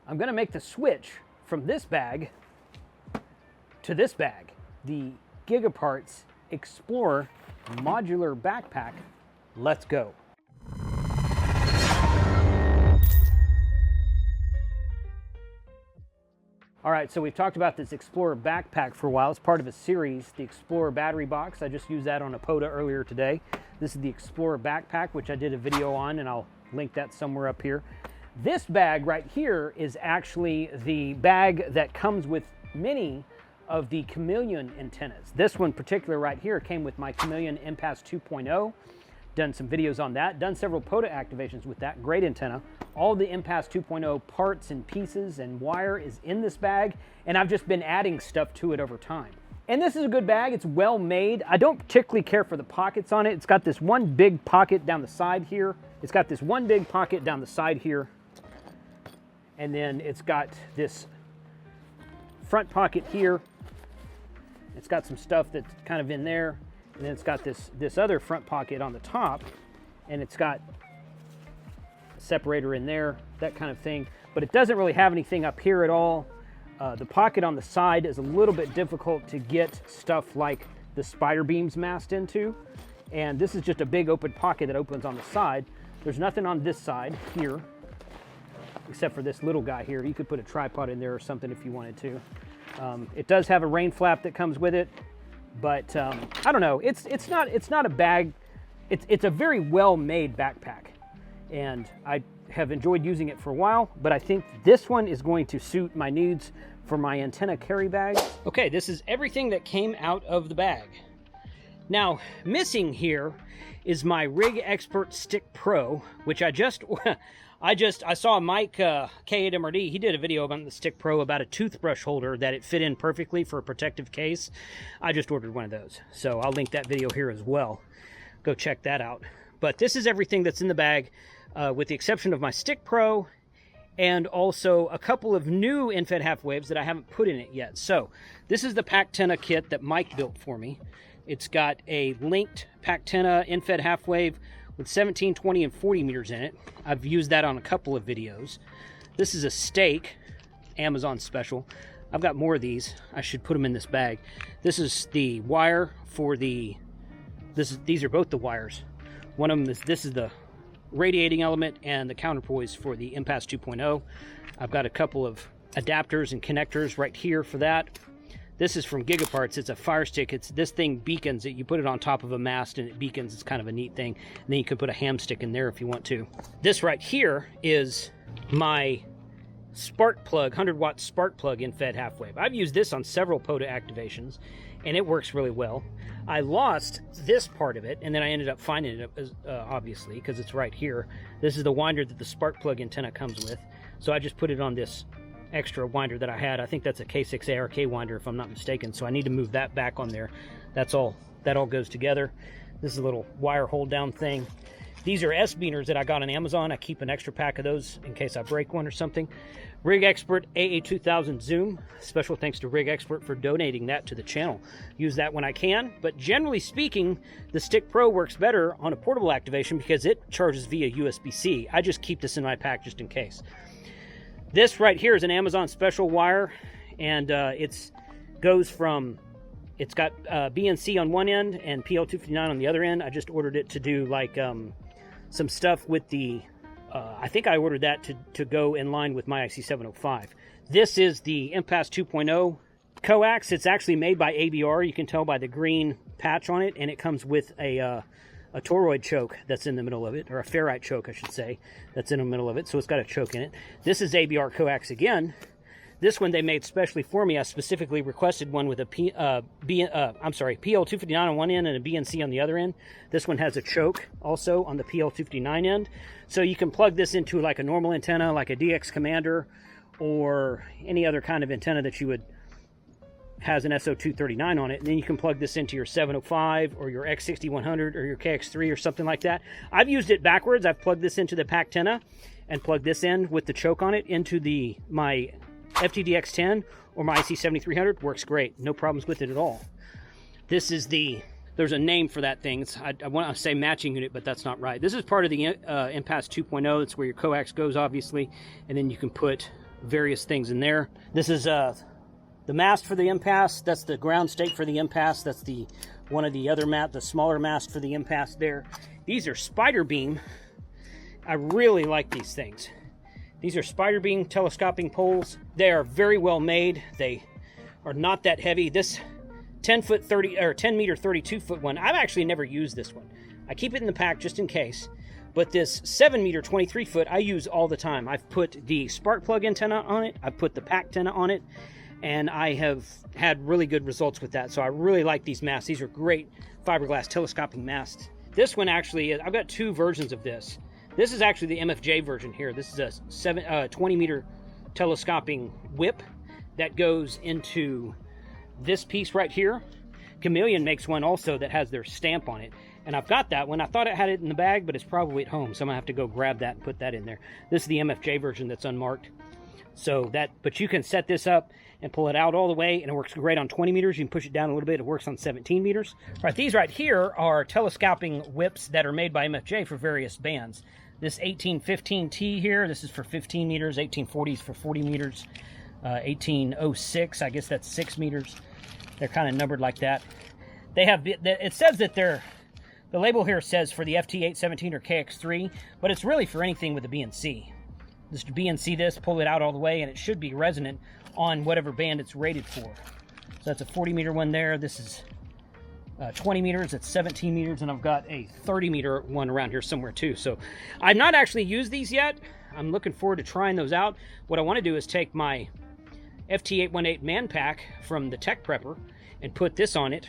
I'm going to make the switch from this bag to this bag, the Gigaparts Explorer Modular Backpack. Let's go. All right, so we've talked about this Explorer Backpack for a while. It's part of a series, the Explorer battery box. I just used that on a POTA earlier today. This is the Explorer Backpack, which I did a video on, and I'll link that somewhere up here. This bag right here is actually the bag that comes with many of the Chameleon antennas. This one particular right here came with my Chameleon Impasse 2.0. Done some videos on that, done several POTA activations with that, great antenna. All the Impasse 2.0 parts and pieces and wire is in this bag, and I've just been adding stuff to it over time. And this is a good bag, it's well made. I don't particularly care for the pockets on it. It's got this one big pocket down the side here. It's got this one big pocket down the side here. And then it's got this front pocket here. It's got some stuff that's kind of in there. And then it's got this other front pocket on the top, and it's got a separator in there, that kind of thing. But it doesn't really have anything up here at all. The pocket on the side is a little bit difficult to get stuff like the spider beams masked into. And this is just a big open pocket that opens on the side. There's nothing on this side here, except for this little guy here. You could put a tripod in there or something if you wanted to. It does have a rain flap that comes with it. But I don't know, it's not a bag, it's a very well-made backpack, and I have enjoyed using it for a while, but I think this one is going to suit my needs for my antenna carry bag. Okay, this is everything that came out of the bag. Now, missing here is my Rig Expert Stick Pro, which I saw Mike K8MRD, he did a video about the Stick Pro about a toothbrush holder that it fit in perfectly for a protective case. I just ordered one of those, so I'll link that video here as well. Go check that out. But this is everything that's in the bag, with the exception of my Stick Pro, and also a couple of new infed half waves that I haven't put in it yet. So this is the Pactenna kit that Mike built for me. It's got a linked Pactenna infed half wave with 17, 20, and 40 meters in it. I've used that on a couple of videos. This is a stake, Amazon special. I've got more of these. I should put them in this bag. This is the wire for the, these are both the wires. One of them is, this is the radiating element and the counterpoise for the Impasse 2.0. I've got a couple of adapters and connectors right here for that. This is from Gigaparts. It's a fire stick. This thing beacons it. You put it on top of a mast and it beacons. It's kind of a neat thing. And then you can put a ham stick in there if you want to. This right here is my spark plug, 100-watt spark plug infed half wave. I've used this on several POTA activations, and it works really well. I lost this part of it, and then I ended up finding it, obviously, because it's right here. This is the winder that the spark plug antenna comes with. So I just put it on this extra winder that I had. I think that's a K6 ARK winder if I'm not mistaken, so I need to move that back on there. That all goes together. This is a little wire hold down thing. These are S-beaners that I got on Amazon. I keep an extra pack of those in case I break one or something. Rig Expert AA2000 Zoom. Special thanks to Rig Expert for donating that to the channel. Use that when I can, but generally speaking, the Stick Pro works better on a portable activation because it charges via USB-C. I just keep this in my pack just in case. This right here is an Amazon special wire, and it's got BNC on one end and PL259 on the other end. I just ordered it to do like some stuff with the, I think I ordered that to go in line with my IC705. This is the Impasse 2.0 coax. It's actually made by ABR. You can tell by the green patch on it, and it comes with a toroid choke that's in the middle of it, or a ferrite choke, I should say, that's in the middle of it, so it's got a choke in it. This is ABR coax again. This one they made specially for me. I specifically requested one with a PL259 on one end and a BNC on the other end. This one has a choke also on the PL259 end. So you can plug this into like a normal antenna, like a DX Commander, or any other kind of antenna that you would has an SO239 on it, and then you can plug this into your 705 or your X6100 or your KX3 or something like that. I've used it backwards. I've plugged this into the Pactenna and plugged this in with the choke on it into my FTDX10 or my IC7300. Works great. No problems with it at all. This is there's a name for that thing. I want to say matching unit, but that's not right. This is part of the Impasse 2.0. It's where your coax goes, obviously, and then you can put various things in there. This is the mast for the impasse. That's the ground stake for the impasse. That's the one of the other the smaller mast for the impasse there. These are spider beam. I really like these things. These are spider beam telescoping poles. They are very well made. They are not that heavy. This 10 meter 32 foot one, I've actually never used this one. I keep it in the pack just in case. But this 7 meter 23 foot I use all the time. I've put the spark plug antenna on it. I've put the pack antenna on it. And I have had really good results with that. So I really like these masts. These are great fiberglass telescoping masts. This one actually is, I've got two versions of this. This is actually the MFJ version here. This is a 20 meter telescoping whip that goes into this piece right here. Chameleon makes one also that has their stamp on it. And I've got that one. I thought I had it in the bag, but it's probably at home. So I'm gonna have to go grab that and put that in there. This is the MFJ version that's unmarked. So that, but you can set this up and pull it out all the way, and it works great on 20 meters. You can push it down a little bit. It works on 17 meters. All right, these right here are telescoping whips that are made by MFJ for various bands. This 1815T here, this is for 15 meters. 1840 is for 40 meters. 1806, I guess that's 6 meters. They're kind of numbered like that. They have, it says that they're, the label here says for the FT817 or KX3, but it's really for anything with a BNC. Just BNC this, pull it out all the way, and it should be resonant on whatever band it's rated for. So that's a 40 meter one there. This is 20 meters, it's 17 meters, and I've got a 30 meter one around here somewhere too. So I've not actually used these yet. I'm looking forward to trying those out. What I want to do is take my FT818 man pack from the Tech Prepper and put this on it,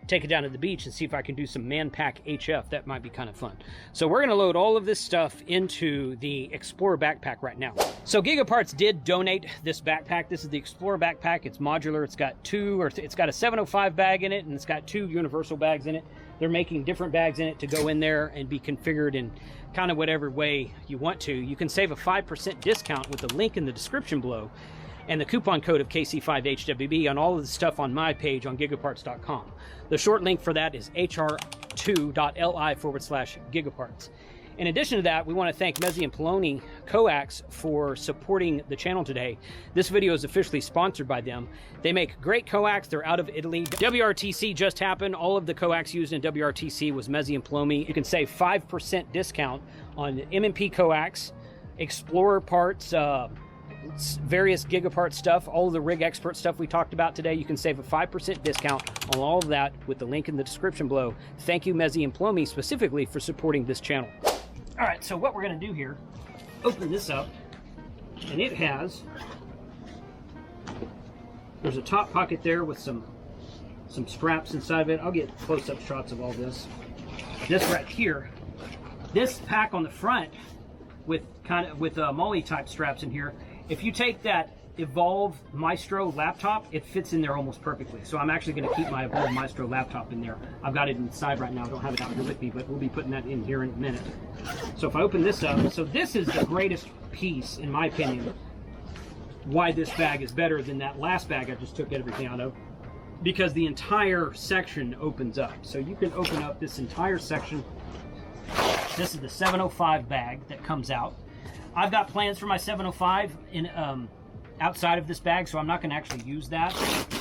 take it down to the beach and see if I can do some man pack HF. That might be kind of fun. So we're going to load all of this stuff into the Explorer Backpack right now. So Gigaparts did donate this backpack. This is the Explorer Backpack. It's modular. It's got it's got a 705 bag in it, and it's got 2 universal bags in it. They're making different bags in it to go in there and be configured in kind of whatever way you want to. You can save a 5% discount with the link in the description below and the coupon code of KC5HWB on all of the stuff on my page on gigaparts.com. The short link for that is hr2.li/gigaparts. In addition to that, we want to thank Mezzi and Poloni Coax for supporting the channel today. This video is officially sponsored by them. They make great coax. They're out of Italy. WRTC just happened. All of the coax used in WRTC was Mezzi and Poloni. You can save 5% discount on M&P coax, Explorer parts, various Gigapart stuff, all of the rig expert stuff we talked about today. You can save a 5% discount on all of that with the link in the description below. Thank you, Mezzi and Poloni, specifically for supporting this channel. All right, so what we're going to do here, open this up, and it has, there's a top pocket there with some straps inside of it. I'll get close-up shots of all this. This right here, this pack on the front with MOLLE type straps in here. If you take that Evolve Maestro laptop, it fits in there almost perfectly. So I'm actually going to keep my Evolve Maestro laptop in there. I've got it inside right now. I don't have it out here with me, but we'll be putting that in here in a minute. So if I open this up, so this is the greatest piece, in my opinion, why this bag is better than that last bag I just took everything out of, because the entire section opens up. So you can open up this entire section. This is the 705 bag that comes out. I've got plans for my 705 in outside of this bag, so I'm not going to actually use that.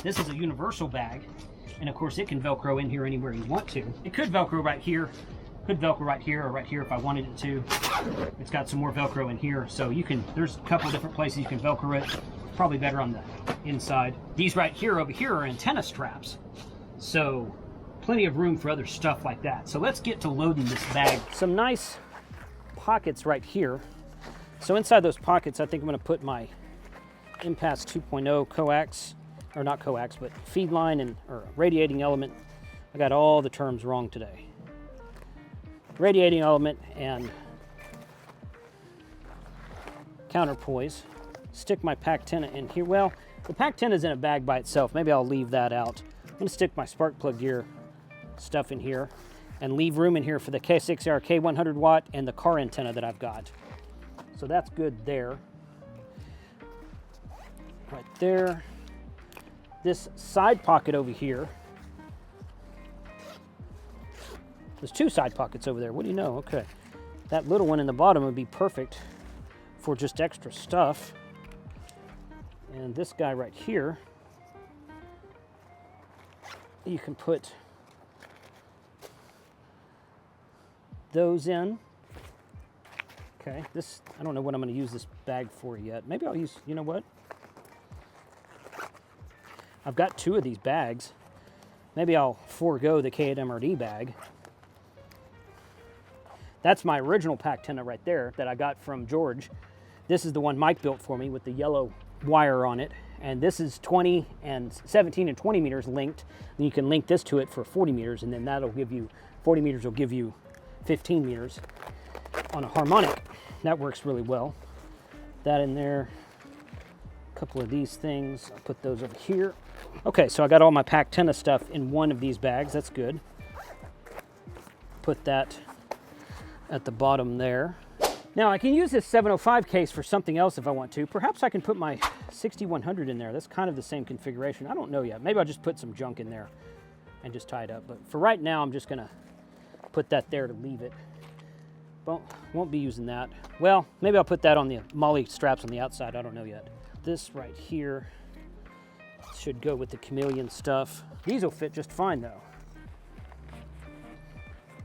This is a universal bag, and of course it can Velcro in here anywhere you want to. It could Velcro right here, could Velcro right here or right here if I wanted it to. It's got some more Velcro in here, so you can, there's a couple of different places you can Velcro it. It's probably better on the inside. These right here over here are antenna straps, so plenty of room for other stuff like that. So let's get to loading this bag. Some nice pockets right here. So inside those pockets, I think I'm going to put my Impasse 2.0 coax, or not coax, but feed line or radiating element. I got all the terms wrong today. Radiating element and counterpoise. Stick my pack antenna in here. Well, the pack antenna is in a bag by itself. Maybe I'll leave that out. I'm going to stick my spark plug gear stuff in here and leave room in here for the K6R K100 watt and the car antenna that I've got. So that's good there. Right there. This side pocket over here. There's 2 side pockets over there. What do you know? Okay. That little one in the bottom would be perfect for just extra stuff. And this guy right here, you can put those in. Okay, this, I don't know what I'm going to use this bag for yet. Maybe I'll use, you know what? I've got 2 of these bags. Maybe I'll forego the K8MRD bag. That's my original pack tenna right there that I got from George. This is the one Mike built for me with the yellow wire on it. And this is 20 and 17 and 20 meters linked. Then you can link this to it for 40 meters, and then that'll give you, 40 meters will give you 15 meters on a harmonic. That works really well. That in there. A couple of these things. I'll put those over here. Okay, so I got all my pack tenna stuff in one of these bags. That's good. Put that at the bottom there. Now I can use this 705 case for something else if I want to. Perhaps I can put my 6100 in there. That's kind of the same configuration. I don't know yet. Maybe I'll just put some junk in there and just tie it up. But for right now, I'm just gonna put that there to leave it. Won't be using that. Well, maybe I'll put that on the molly straps on the outside. I don't know yet. This right here should go with the chameleon stuff. These will fit just fine though.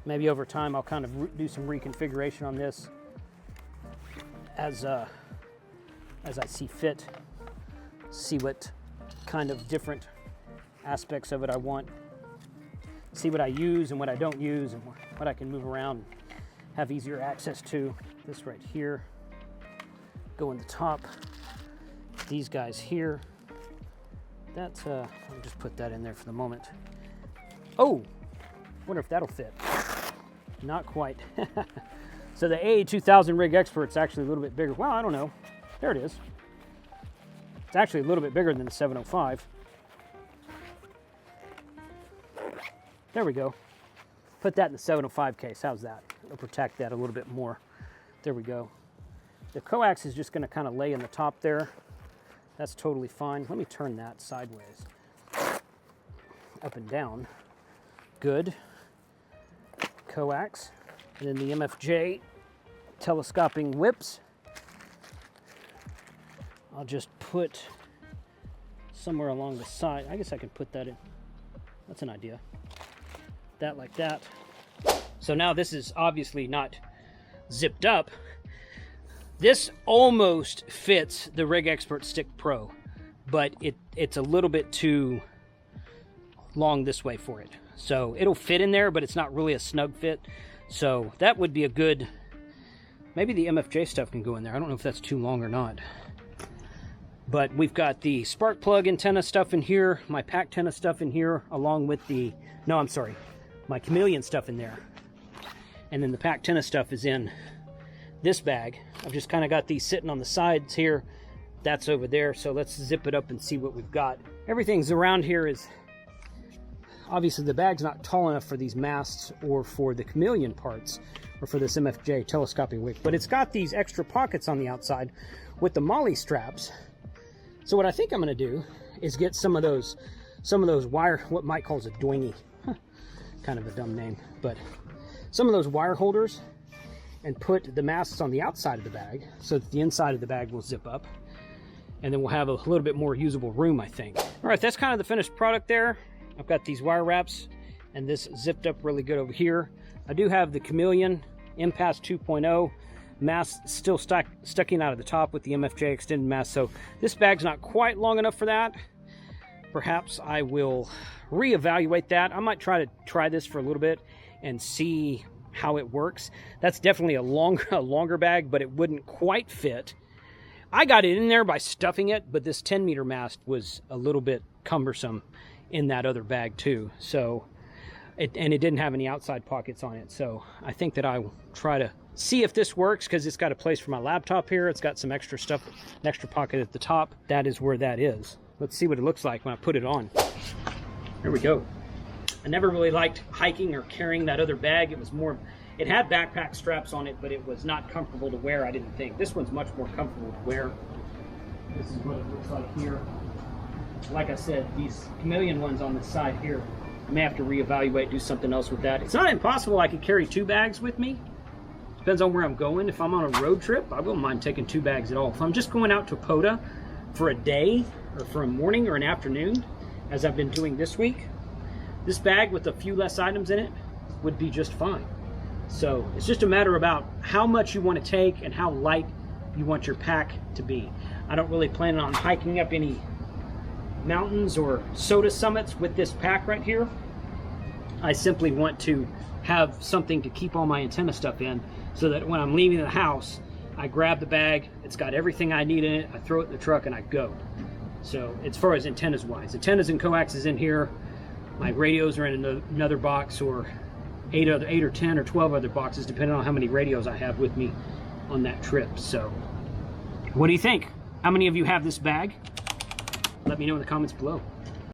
Maybe over time I'll kind of do some reconfiguration on this as I see fit. See what kind of different aspects of it I want. See what I use and what I don't use and what I can move around, have easier access to. This right here, go in the top. These guys here, that's, I'll just put that in there for the moment. Oh, wonder if that'll fit. Not quite. So the AA2000 Rig Expert's actually a little bit bigger. Well, I don't know. There it is. It's actually a little bit bigger than the 705. There we go. Put that in the 705 case. How's that? It'll protect that a little bit more. There we go. The coax is just going to kind of lay in the top there. That's totally fine. Let me turn that sideways. Up and down. Good. Coax. And then the MFJ telescoping whips. I'll just put somewhere along the side. I guess I can put that in. That's an idea. That like that. So now this is obviously not zipped up. This almost fits the Rig Expert Stick Pro, but it's a little bit too long this way for it. So it'll fit in there, but it's not really a snug fit. So that would be a good, maybe the MFJ stuff can go in there. I don't know if that's too long or not. But we've got the spark plug antenna stuff in here, my pack tenna stuff in here, along with the, no, I'm sorry, my chameleon stuff in there. And then the pack tenna stuff is in this bag. I've just kind of got these sitting on the sides here. That's over there. So let's zip it up and see what we've got. Everything's around here is, obviously the bag's not tall enough for these masts or for the chameleon parts or for this MFJ telescoping wick, but it's got these extra pockets on the outside with the molly straps. So what I think I'm going to do is get some of those wire, what Mike calls a doingy, kind of a dumb name, but some of those wire holders, and put the masts on the outside of the bag so that the inside of the bag will zip up, and then we'll have a little bit more usable room, I think. All right, that's kind of the finished product there. I've got these wire wraps and this zipped up really good over here. I do have the Chameleon Impasse 2.0 mast still sticking out of the top with the MFJ extended mast, so this bag's not quite long enough for that. Perhaps I will reevaluate that. I might try this for a little bit and see how it works. That's definitely a longer bag, but it wouldn't quite fit. I got it in there by stuffing it, but this 10-meter mast was a little bit cumbersome in that other bag too. So, it didn't have any outside pockets on it. So I think that I will try to see if this works, because it's got a place for my laptop here. It's got some extra stuff, an extra pocket at the top. That is where that is. Let's see what it looks like when I put it on. There we go. I never really liked hiking or carrying that other bag. It was more, it had backpack straps on it, but it was not comfortable to wear, I didn't think. This one's much more comfortable to wear. This is what it looks like here. Like I said, these Chameleon ones on the side here, I may have to reevaluate, do something else with that. It's not impossible I could carry 2 bags with me. Depends on where I'm going. If I'm on a road trip, I wouldn't mind taking 2 bags at all. If I'm just going out to POTA, for a day or for a morning or an afternoon, as I've been doing this week, this bag with a few less items in it would be just fine. So it's just a matter about how much you want to take and how light you want your pack to be. I don't really plan on hiking up any mountains or soda summits with this pack right here. I simply want to have something to keep all my antenna stuff in, so that when I'm leaving the house, I grab the bag, it's got everything I need in it, I throw it in the truck and I go. So as far as antennas wise, antennas and coaxes in here, my radios are in another box, or 8 or 10 or 12 other boxes, depending on how many radios I have with me on that trip. So what do you think? How many of you have this bag? Let me know in the comments below.